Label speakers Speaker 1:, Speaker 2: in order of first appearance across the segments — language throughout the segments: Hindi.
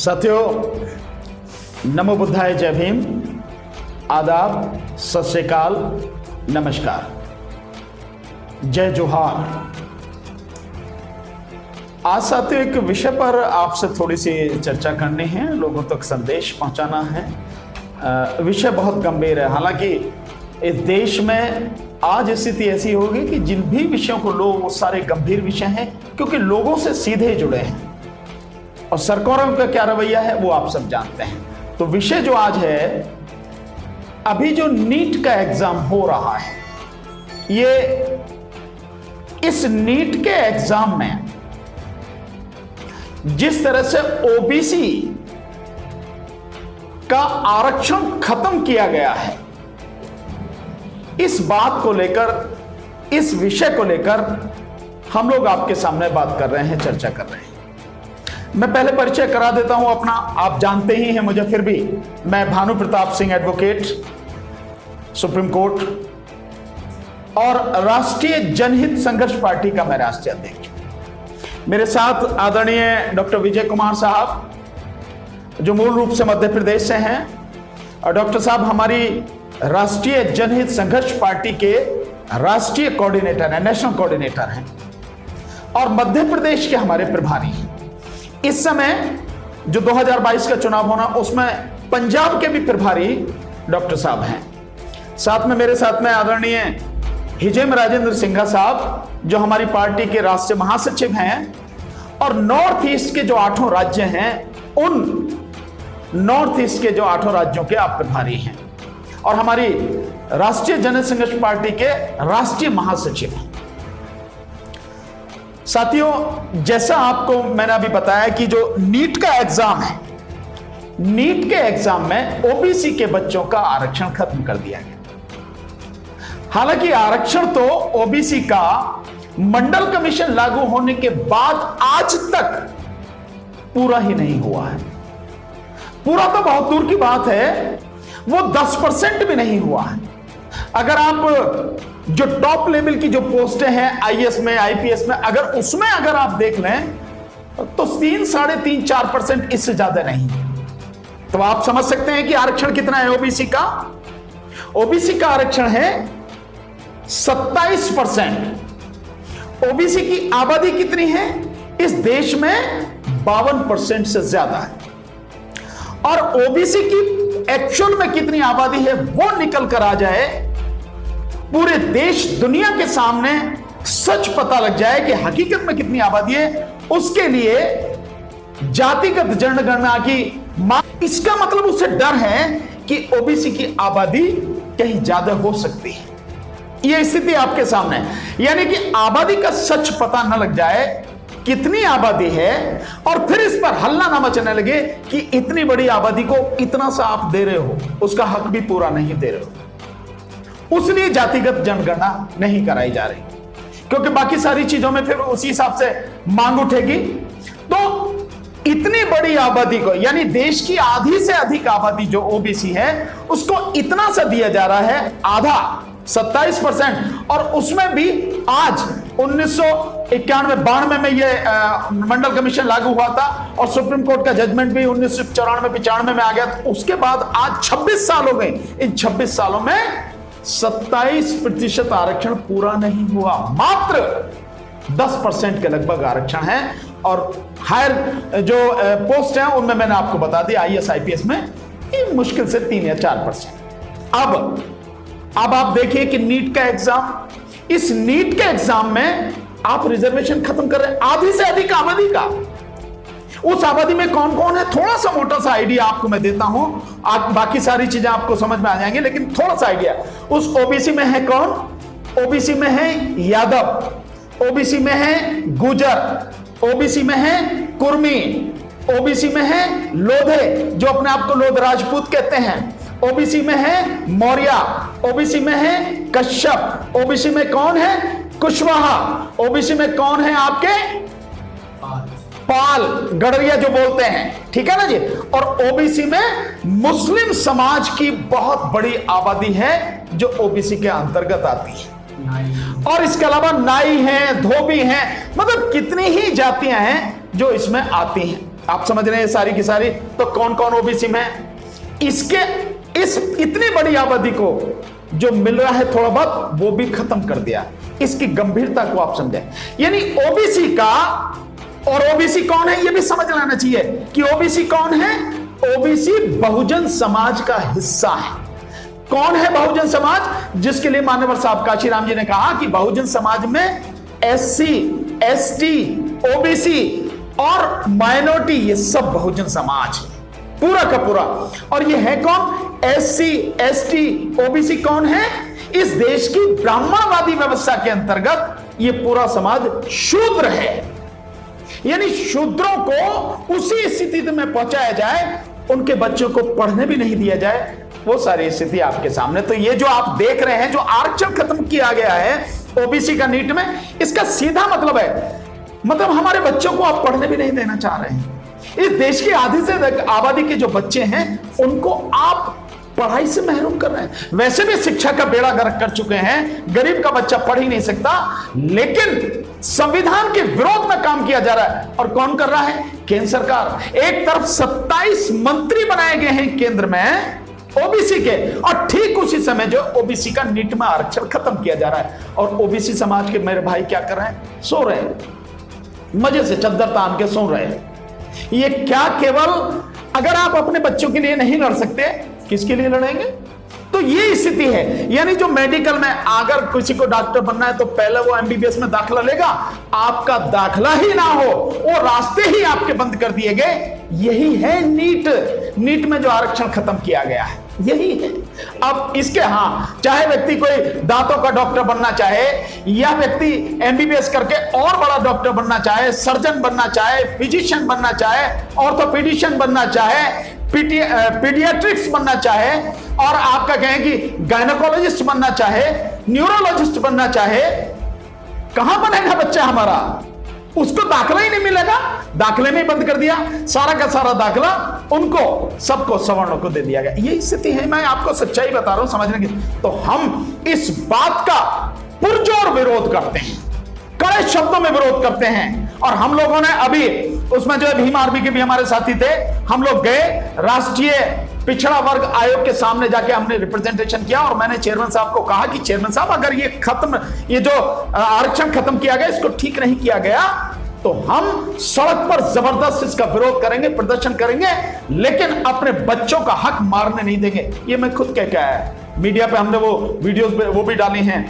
Speaker 1: साथियों, नमो बुद्धाय, जय भीम, आदाब, सत श्री अकाल, नमस्कार, जय जोहार। आज साथियों एक विषय पर आपसे थोड़ी सी चर्चा करनी है, लोगों तक संदेश पहुंचाना है। विषय बहुत गंभीर है। हालांकि इस देश में आज स्थिति ऐसी होगी कि जिन भी विषयों को लो वो सारे गंभीर विषय हैं, क्योंकि लोगों से सीधे जुड़े हैं और सरकारों का क्या रवैया है वो आप सब जानते हैं। तो विषय जो आज है, अभी जो नीट का एग्जाम हो रहा है, ये इस नीट के एग्जाम में जिस तरह से ओबीसी का आरक्षण खत्म किया गया है, इस बात को लेकर, इस विषय को लेकर हम लोग आपके सामने बात कर रहे हैं, चर्चा कर रहे हैं। मैं पहले परिचय करा देता हूं अपना, आप जानते ही हैं मुझे, फिर भी मैं Bhanu Pratap Singh, advocate, supreme court और राष्ट्रीय जनहित संघर्ष पार्टी का मैं राष्ट्रीय अध्यक्ष। मेरे साथ आदरणीय डॉक्टर विजय कुमार साहब, जो मूल रूप से मध्य प्रदेश से हैं, और डॉक्टर साहब हमारी राष्ट्रीय जनहित संघर्ष पार्टी के राष्ट्रीय कोऑर्डिनेटर हैं, नेशनल कोऑर्डिनेटर हैं, और मध्य प्रदेश के हमारे प्रभारी हैं। इस समय जो 2022 का चुनाव होना, उसमें पंजाब के भी प्रभारी डॉक्टर साहब हैं। साथ में मेरे साथ में आदरणीय हिजेम राजेंद्र सिंघा साहब, जो हमारी पार्टी के राष्ट्रीय महासचिव हैं, और नॉर्थ ईस्ट के जो 8 राज्य हैं, उन नॉर्थ ईस्ट के जो 8 राज्यों के आप प्रभारी हैं, और हमारी राष्ट्रीय जनहित संघर्ष पार्टी के राष्ट्रीय महासचिव हैं। साथियों, जैसा आपको मैंने अभी बताया कि जो नीट का एग्जाम है, नीट के एग्जाम में ओबीसी के बच्चों का आरक्षण खत्म कर दिया गया। हालांकि आरक्षण तो ओबीसी का मंडल कमीशन लागू होने के बाद आज तक पूरा ही नहीं हुआ है। पूरा तो बहुत दूर की बात है, वो 10% भी नहीं हुआ है। अगर आप जो टॉप लेवल की जो पोस्टें हैं आईएएस में, आईपीएस में, अगर उसमें अगर आप देख लें तो 3, 3.5, 4% इससे ज्यादा नहीं। तो आप समझ सकते हैं कि आरक्षण कितना है ओबीसी का। ओबीसी का आरक्षण है 27%। ओबीसी की आबादी कितनी है इस देश में? 52% से ज्यादा है। और ओबीसी की एक्चुअल में कितनी आबादी है वो निकल कर आ जाए, पूरे देश दुनिया के सामने सच पता लग जाए कि हकीकत में कितनी आबादी है, उसके लिए जातिगत जनगणना की मांग। इसका मतलब उससे डर है कि ओबीसी की आबादी कहीं ज्यादा हो सकती है। यह स्थिति आपके सामने है, यानी कि आबादी का सच पता न लग जाए कितनी आबादी है, और फिर इस पर हल्ला ना मचने लगे कि इतनी बड़ी आबादी को इतना सा आप दे रहे हो, उसका हक भी पूरा नहीं दे रहे हो। उसलिए जातिगत जनगणना नहीं कराई जा रही, क्योंकि बाकी सारी चीजों में फिर उसी हिसाब से मांग उठेगी। तो इतनी बड़ी आबादी को, यानी देश की आधी से अधिक आबादी जो ओबीसी है, उसको इतना सा दिया जा रहा है, आधा, 27%। और उसमें भी आज 1991-92 में यह मंडल कमीशन लागू हुआ था, और सुप्रीम कोर्ट का जजमेंट भी 1994-95 में आ गया। उसके बाद आज 26 साल हो गए। इन 26 सालों में 27% आरक्षण पूरा नहीं हुआ। मात्र 10% के लगभग आरक्षण है, और हायर जो पोस्ट है उनमें मैंने आपको बता दिया, आईएएस आईपीएस में ये मुश्किल से 3 या 4%। अब आप देखिए कि नीट का एग्जाम, इस नीट के एग्जाम में आप रिजर्वेशन खत्म कर रहे हैं आधी से अधिक आबादी का। उस आबादी में कौन कौन है, थोड़ा सा मोटा सा आइडिया आपको मैं देता हूं, बाकी सारी चीजें आपको समझ में आ जाएंगे, लेकिन थोड़ा सा आइडिया। उस ओबीसी में है कौन? ओबीसी में है यादव, ओबीसी में है गुजर, ओबीसी में है कुर्मी, ओबीसी में है लोधे, जो अपने आप को लोध राजपूत कहते हैं, ओबीसी में है मौर्य, ओबीसी में है कश्यप, ओबीसी में कौन है? कुशवाहा, ओबीसी में कौन है आपके? पाल, गडरिया जो बोलते हैं, ठीक है ना जी। और ओबीसी में मुस्लिम समाज की बहुत बड़ी आबादी है जो ओबीसी के अंतर्गत आती है, और इसके अलावा नाई हैं, धोबी हैं, मतलब कितनी ही जातियां हैं जो इसमें आती हैं। आप समझ रहे हैं सारी की सारी। तो कौन कौन ओबीसी में है? इसके इस इतनी बड़ी आबादी को जो मिल रहा है थोड़ा बहुत, वो भी खत्म कर दिया। इसकी गंभीरता को आप समझें। यानी ओबीसी का, और ओबीसी कौन है ये भी समझ लेना चाहिए कि ओबीसी कौन है। ओबीसी बहुजन समाज का हिस्सा है। कौन है बहुजन समाज? जिसके लिए मान्यवर साहब काशीराम जी ने कहा कि बहुजन समाज में एससी, एसटी, ओबीसी और माइनॉरिटी, ये सब बहुजन समाज है पूरा का पूरा। और ये है कौन? एससी, एसटी, ओबीसी कौन है? इस देश की ब्राह्मणवादी व्यवस्था के अंतर्गत ये पूरा समाज शूद्र है। यानी शूद्रों को उसी स्थिति में पहुंचाया जाए, उनके बच्चों को पढ़ने भी नहीं दिया जाए, वो सारी स्थिति आपके सामने। तो ये जो आप देख रहे हैं, जो आरक्षण खत्म किया गया है ओबीसी का नीट में, इसका सीधा मतलब है, मतलब हमारे बच्चों को आप पढ़ने भी नहीं देना चाह रहे हैं। इस देश की आधी से अधिक आबादी के जो बच्चे हैं उनको आप पढ़ाई से महरूम कर रहे हैं। वैसे भी शिक्षा का बेड़ा गर्क कर चुके हैं, गरीब का बच्चा पढ़ ही नहीं सकता, लेकिन संविधान के विरोध में काम किया जा रहा है। और कौन कर रहा है? केंद्र सरकार। एक तरफ 27 मंत्री बनाए गए हैं केंद्र में ओबीसी के, और ठीक उसी समय जो ओबीसी का नीट में आरक्षण खत्म किया जा रहा है। और ओबीसी समाज के मेरे भाई क्या कर रहे हैं? सो रहे हैं, मजे से चद्दर तान के सो रहे हैं। ये क्या केवल अगर आप अपने बच्चों के लिए नहीं लड़ सकते, किसके लिए लड़ेंगे? तो ये स्थिति है। यानी जो मेडिकल में अगर किसी को डॉक्टर बनना है तो पहले वो एमबीबीएस में दाखिला लेगा, आपका दाखिला ही ना हो, वो रास्ते ही आपके बंद कर दिए गए। यही है नीट में जो आरक्षण खत्म किया गया है, यही है। अब इसके चाहे व्यक्ति कोई दांतों का डॉक्टर बनना चाहे, या व्यक्ति एमबीबीएस करके और बड़ा डॉक्टर बनना चाहे, सर्जन बनना चाहे, फिजिशियन बनना चाहे, ऑर्थोपेडिशियन बनना चाहे, पीडियाट्रिक्स बनना चाहे, और आपका कहें कि गायनेकोलॉजिस्ट बनना चाहे, न्यूरोलॉजिस्ट बनना चाहे, कहां बनेगा बच्चा हमारा? उसको दाखिला ही नहीं मिलेगा। दाखिले में बंद कर दिया, सारा का सारा दाखिला उनको, सबको सवर्णों को दे दिया गया। ये स्थिति है। मैं आपको सच्चाई बता रहा हूं समझने की। तो हम इस बात का पुरजोर विरोध करते हैं, कड़े शब्दों में विरोध करते हैं। और हम लोगों ने अभी उसमें जो भीम आर्मी के भी हमारे साथी थे, हम लोग गए राष्ट्रीय पिछड़ा वर्ग आयोग के सामने जाके हमने रिप्रेजेंटेशन किया। और मैंने चेयरमैन साहब को कहा कि चेयरमैन साहब, अगर ये जो आरक्षण खत्म किया गया, इसको ठीक नहीं किया गया, तो हम सड़क पर जबरदस्त इसका विरोध करेंगे, प्रदर्शन करेंगे, लेकिन अपने बच्चों का हक मारने नहीं देंगे। ये मैं खुद कह के आया है। मीडिया पे हमने वो वीडियोस वो भी डाली हैं,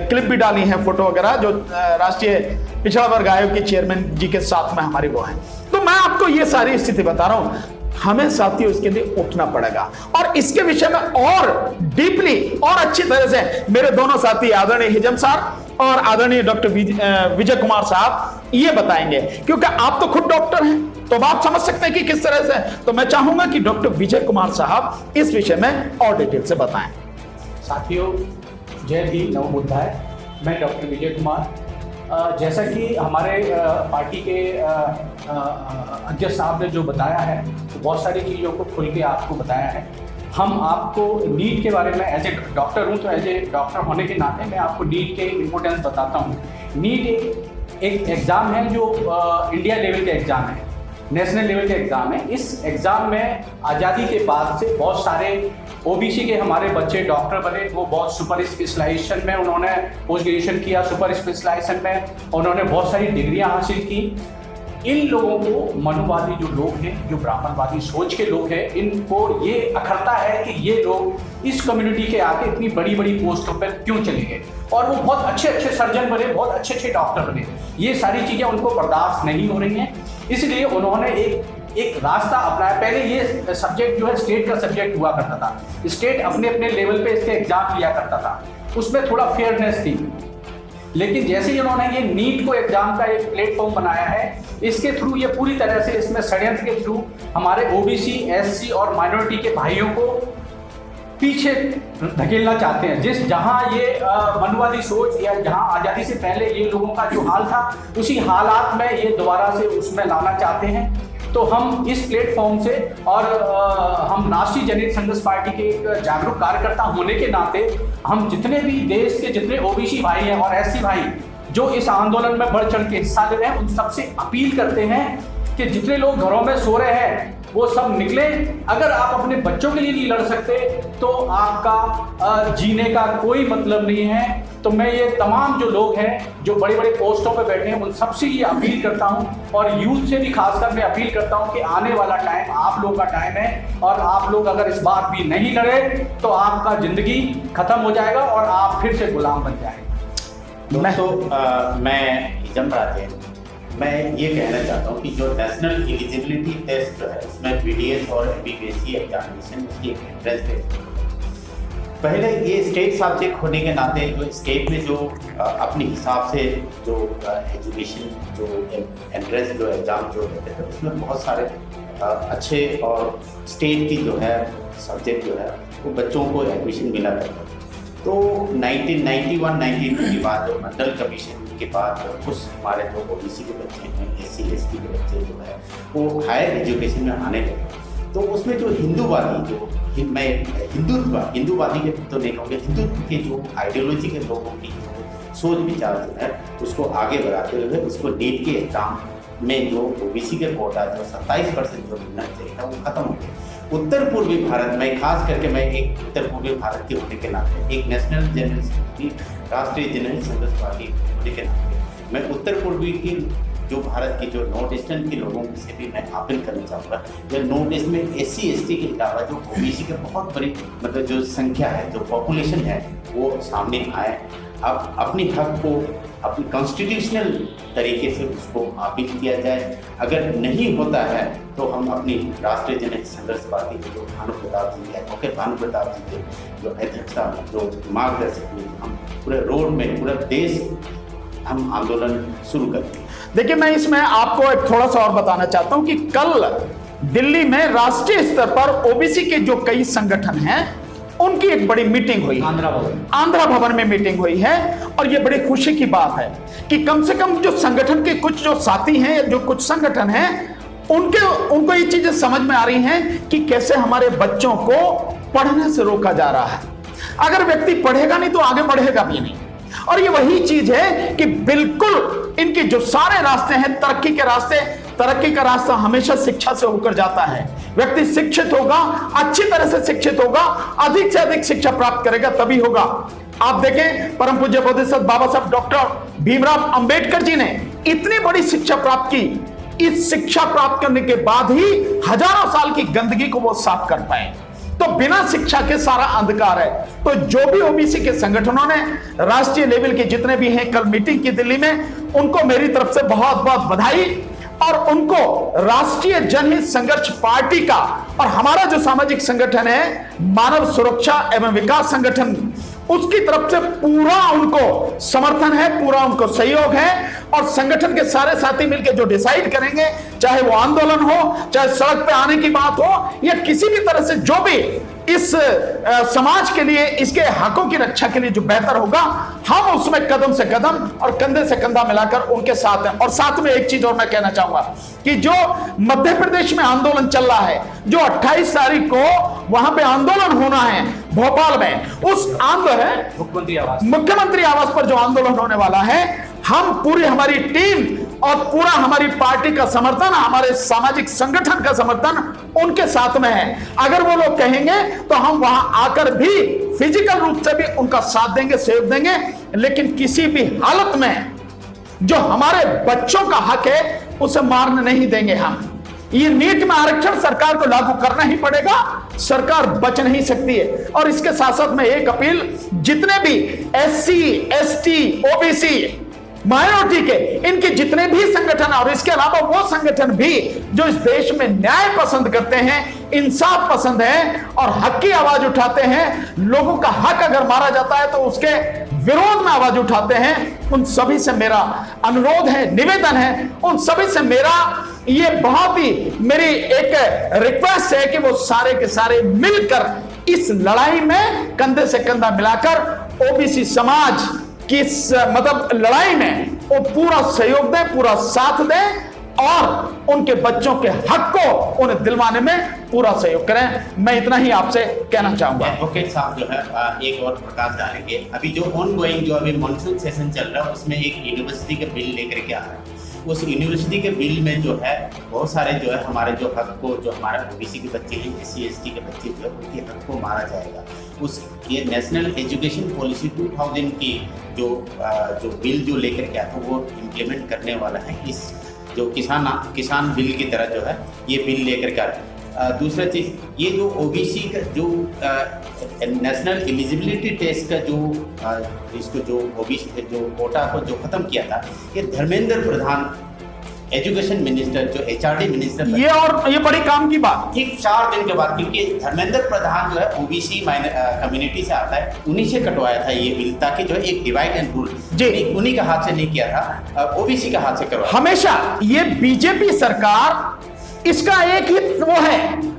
Speaker 1: क्लिप भी डाली हैं, फोटो वगैरह, जो राष्ट्रीय पिछड़ा वर्ग आयोग के चेयरमैन जी के साथ में हमारी वो है। तो मैं आपको ये सारी स्थिति बता रहा हूं। हमें साथियों इसके लिए उठना पड़ेगा, और इसके विषय में और डीपली और अच्छी तरह से मेरे दोनों साथी आदरणीय हिजम साहब और आदरणीय डॉक्टर विजय कुमार साहब ये बताएंगे, क्योंकि आप तो खुद डॉक्टर हैं, तो आप समझ सकते हैं कि किस तरह से। तो मैं चाहूंगा कि डॉक्टर विजय कुमार साहब इस विषय में और डिटेल से बताएं।
Speaker 2: साथियों, जय भीम, नमो बुद्धाय। मैं डॉक्टर विजय कुमार। जैसा कि हमारे पार्टी के अध्यक्ष साहब ने जो बताया है, तो बहुत सारी चीज़ों को खुल के आपको बताया है। हम आपको नीट के बारे में, एज ए डॉक्टर हूँ तो एज ए डॉक्टर होने के नाते मैं आपको नीट के इम्पोर्टेंस बताता हूँ। नीट एक एग्ज़ाम है जो इंडिया लेवल के एग्ज़ाम है, नेशनल लेवल के एग्ज़ाम है। इस एग्ज़ाम में आज़ादी के बाद से बहुत सारे ओबीसी के हमारे बच्चे डॉक्टर बने। वो बहुत सुपर स्पेशलाइजेशन में उन्होंने पोस्ट ग्रेजुएशन किया, सुपर स्पेशलाइजेशन में उन्होंने बहुत सारी डिग्रियां हासिल की। इन लोगों को मनुवादी जो लोग हैं, जो ब्राह्मणवादी सोच के लोग हैं, इनको ये अखरता है कि ये लोग इस कम्युनिटी के आके इतनी बड़ी बड़ी पोस्टों पर क्यों चले गए, और वो बहुत अच्छे अच्छे सर्जन बने, बहुत अच्छे अच्छे डॉक्टर बने। ये सारी चीज़ें उनको बर्दाश्त नहीं हो रही हैं, इसलिए उन्होंने एक रास्ता अपनाया। पहले ये सब्जेक्ट जो है स्टेट का सब्जेक्ट हुआ करता था, स्टेट अपने अपने लेवल पे इसके एग्जाम लिया करता था, उसमें थोड़ा फेयरनेस थी। लेकिन जैसे ही उन्होंने ये नीट को एग्जाम का एक प्लेटफॉर्म बनाया है, इसके थ्रू ये पूरी तरह से इसमें षड्यंत्र के थ्रू हमारे ओबीसी, एससी और माइनॉरिटी के भाइयों को पीछे धकेलना चाहते हैं। जहां ये मनुवादी सोच या जहां आज़ादी से पहले ये लोगों का जो हाल था, उसी हालात में ये दोबारा से उसमें लाना चाहते हैं। तो हम इस प्लेटफॉर्म से, और हम राष्ट्रीय जनहित संघर्ष पार्टी के एक जागरूक कार्यकर्ता होने के नाते, हम जितने भी देश के जितने ओबीसी भाई हैं और एससी भाई जो इस आंदोलन में बढ़ चढ़ के हिस्सा ले रहे हैं, उन सबसे अपील करते हैं कि जितने लोग घरों में सो रहे हैं वो सब निकले। अगर आप अपने बच्चों के लिए नहीं लड़ सकते तो आपका जीने का कोई मतलब नहीं है। तो मैं ये तमाम जो लोग हैं जो बड़े बड़े पोस्टों पे बैठे हैं उन सबसे ये अपील करता हूं, और यूथ से भी खासकर मैं अपील करता हूं कि आने वाला टाइम आप लोग का टाइम है, और आप लोग अगर इस बार भी नहीं लड़े तो आपका जिंदगी खत्म हो जाएगा और आप फिर से गुलाम बन जाएंगे।
Speaker 3: मैं हिजम राजे, मैं ये कहना चाहता हूँ कि जो नेशनल एलिजिबिलिटी टेस्ट जो है उसमें बीडीएस और एमबीबीएस एग्जामिनेशन उसकी एक एंट्रेंस टेस्ट, पहले ये स्टेट सब्जेक्ट होने के नाते जो स्टेट में जो अपने हिसाब से जो एजुकेशन जो एंट्रेंस जो एग्ज़ाम जो होते थे उसमें बहुत सारे अच्छे और स्टेट की जो है सब्जेक्ट जो है वो बच्चों को एडमिशन मिला करता था। तो 1991-92 के बाद जो मंडल कमीशन के बाद कुछ हमारे जो ओबीसी के बच्चे हैं, SC/ST के बच्चे जो है वो हायर एजुकेशन में आने लगे। तो उसमें जो हिंदूवादी जो मैं हिंदूवादी के तो नहीं कहूँगा, हिंदुत्व के जो आइडियोलॉजी के लोगों की जो सोच विचार जो है उसको आगे बढ़ाते हुए उसको नीट के एग्जाम में जो ओबीसी के कोटा जो 27% जो मिलना चाहिए था वो खत्म हो गया। उत्तर पूर्वी भारत में, खास करके मैं एक उत्तर पूर्वी भारत के होने के नाते, एक नेशनल जनरल राष्ट्रीय जनरल संघर्ष पार्टी होने के नाते मैं उत्तर पूर्वी की जो भारत की जो नॉर्थ ईस्टर्न के लोगों से भी मैं अपील करना चाहूँगा, जो नॉर्थ ईस्ट में SC/ST के अलावा जो ओबीसी के बहुत बड़ी मतलब जो संख्या है, जो पॉपुलेशन है वो सामने आए, अब अपने हक को अपनी कॉन्स्टिट्यूशनल तरीके से उसको हासिल किया जाए। अगर नहीं होता है तो हम अपनी राष्ट्रीय जनहित संघर्ष पार्टी के जो भानु प्रताप जी है, एडवोकेट भानु प्रताप जी के जो अध्यक्षता में जो मार्गदर्शक में हम पूरे रोड में पूरा देश हम आंदोलन शुरू करते हैं।
Speaker 1: देखिए, मैं इसमें आपको एक थोड़ा सा और बताना चाहता हूं कि कल दिल्ली में राष्ट्रीय स्तर पर ओबीसी के जो कई संगठन हैं उनकी एक बड़ी मीटिंग हुई, आंध्रा भवन में मीटिंग हुई है। और ये बड़ी खुशी की बात है कि कम से कम जो संगठन के कुछ जो साथी हैं, जो कुछ संगठन हैं, उनको ये चीजें समझ में आ रही हैं कि कैसे हमारे बच्चों को पढ़ने से रोका जा रहा है। अगर व्यक्ति पढ़ेगा नहीं तो आगे बढ़ेगा भी नहीं। और ये वही चीज है कि बिल्कुल इनके जो सारे रास्ते हैं तरक्की के रास्ते, तरक्की का रास्ता हमेशा शिक्षा से होकर जाता है। व्यक्ति शिक्षित होगा, अच्छी तरह से शिक्षित होगा, अधिक से अधिक शिक्षा प्राप्त करेगा, तभी होगा। आप देखें, परम पूज्य बोधिसत्व बाबा साहब डॉक्टर भीमराव अंबेडकर जी ने इतनी बड़ी शिक्षा प्राप्त की। इस शिक्षा प्राप्त करने के बाद ही हजारों साल की गंदगी को वो साफ कर पाए। तो बिना शिक्षा के सारा अंधकार है। तो जो भी ओबीसी के संगठनों ने राष्ट्रीय लेवल के जितने भी हैं कल मीटिंग की दिल्ली में, उनको मेरी तरफ से बहुत बहुत बधाई, और उनको राष्ट्रीय जनहित संघर्ष पार्टी का और हमारा जो सामाजिक संगठन है मानव सुरक्षा एवं विकास संगठन, उसकी तरफ से पूरा उनको समर्थन है, पूरा उनको सहयोग है। और संगठन के सारे साथी मिलकर जो डिसाइड करेंगे, चाहे वो आंदोलन हो, चाहे सड़क पे आने की बात हो, या किसी भी तरह से जो भी इस समाज के लिए, इसके हकों की रक्षा के लिए जो बेहतर होगा, हम उसमें कदम से कदम और कंधे से कंधा मिलाकर उनके साथ हैं। और साथ में एक चीज और मैं कहना चाहूंगा कि जो मध्य प्रदेश में आंदोलन चल रहा है, जो 28 तारीख को वहां पे आंदोलन होना है भोपाल में, उस आंदोलन मुख्यमंत्री आवास पर जो आंदोलन होने वाला है, हम पूरी हमारी टीम और पूरा हमारी पार्टी का समर्थन, हमारे सामाजिक संगठन का समर्थन उनके साथ में है। अगर वो लोग कहेंगे तो हम वहां आकर भी फिजिकल रूप से भी उनका साथ देंगे, सहयोग देंगे, लेकिन किसी भी हालत में जो हमारे बच्चों का हक है उसे मारने नहीं देंगे हम। ये नीट में आरक्षण सरकार को लागू करना ही पड़ेगा, सरकार बच नहीं सकती है। और इसके साथ साथ में एक अपील, जितने भी SC, ST, OBC माइनॉरिटी के इनके जितने भी संगठन और इसके अलावा वो संगठन भी जो इस देश में न्याय पसंद करते हैं, इंसाफ पसंद है और हक की आवाज उठाते हैं, लोगों का हक अगर मारा जाता है तो उसके विरोध में आवाज उठाते हैं, उन सभी से मेरा अनुरोध है, निवेदन है, उन सभी से मेरा ये बहुत ही मेरी एक रिक्वेस्ट है कि वो सारे के सारे मिलकर इस लड़ाई में कंधे से कंधा मिलाकर ओबीसी समाज की मतलब लड़ाई में वो पूरा सहयोग दें, पूरा साथ दें और उनके बच्चों के हक को उन्हें दिलवाने में पूरा सहयोग करें। मैं इतना ही आपसे कहना चाहूंगा।
Speaker 3: एडवोकेट साहब जो है एक और प्रकाश डालेंगे। अभी जो ऑन गोइंग जो अभी मॉनसून सेशन चल रहा है उसमें एक यूनिवर्सिटी का बिल लेकर के आ रहा है। उस यूनिवर्सिटी के बिल में जो है बहुत सारे जो है हमारे जो हक को, जो हमारे ओबीसी के बच्चे हैं, SC/ST के बच्चे जो है उनके हक को मारा जाएगा। उस ये नेशनल एजुकेशन पॉलिसी 2000 की जो बिल जो लेकर के आता वो इम्प्लीमेंट करने वाला है। इस जो किसान बिल की तरह जो है ये बिल लेकर के आता है। दूसरा चीज़, ये जो ओबीसी का जो नेशनल एलिजिबिलिटी टेस्ट का जो इसको जो ओबीसी जो कोटा को जो खत्म किया था, ये धर्मेंद्र प्रधान एजुकेशन मिनिस्टर जो HRD मिनिस्टर,
Speaker 1: ये बड़ी काम की बात,
Speaker 3: ठीक 4 दिन के बाद, क्योंकि धर्मेंद्र प्रधान जो है ओबीसी कम्युनिटी से आता है, उन्हीं से कटवाया था ये बिल, ताकि जो है एक डिवाइड एंड रूल उन्हीं का हाथ से नहीं किया था, ओबीसी का हाथ से करवाया।
Speaker 1: हमेशा ये बीजेपी सरकार इसका एक ही वो है,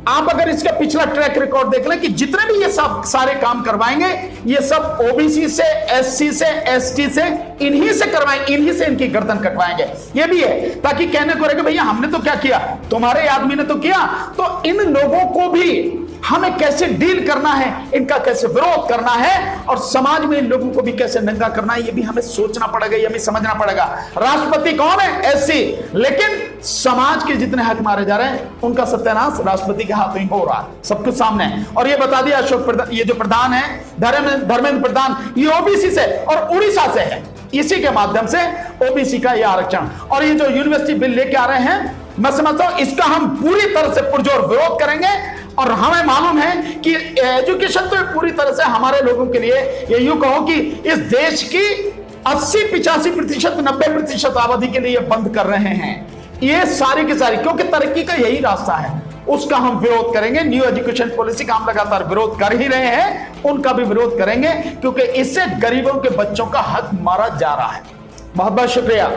Speaker 1: आप अगर इसका पिछला ट्रैक रिकॉर्ड देख लें कि जितने भी ये सब सारे काम करवाएंगे ये सब ओबीसी से, SC से, ST से, इन्हीं से करवाएंगे, इन्हीं से इनकी गर्दन कटवाएंगे। ये भी है ताकि कहने को रहे कि भैया हमने तो क्या किया, तुम्हारे आदमी ने तो किया, तो इन लोगों को भी हमें कैसे डील करना है, इनका कैसे विरोध करना है और समाज में इन लोगों को भी कैसे नंगा करना है, ये भी हमें सोचना पड़ेगा, ये हमें समझना पड़ेगा। राष्ट्रपति कौन है? SC, लेकिन समाज के जितने हक मारे जा रहे हैं उनका सत्यानाश राष्ट्रपति के हाथों ही हो रहा है, सब कुछ सामने है। और ये बता दिया अशोक प्रधान, ये जो प्रधान है धर्मेंद्र प्रधान, ये ओबीसी से और उड़ीसा से है, इसी के माध्यम से ओबीसी का ये आरक्षण और ये जो यूनिवर्सिटी बिल लेके आ रहे हैं, मैं समझता हूं इसका हम पूरी तरह से पुरजोर विरोध करेंगे। और हमें मालूम है कि एजुकेशन तो पूरी तरह से हमारे लोगों के लिए, ये यूं कहो कि इस देश की 80-85%, 90% आबादी के लिए ये बंद कर रहे हैं, ये सारी की सारी, क्योंकि तरक्की का यही रास्ता है, उसका हम विरोध करेंगे। न्यू एजुकेशन पॉलिसी का हम लगातार विरोध कर ही रहे हैं, उनका भी विरोध करेंगे, क्योंकि इससे गरीबों के बच्चों का हक मारा जा रहा है। बहुत बहुत शुक्रिया।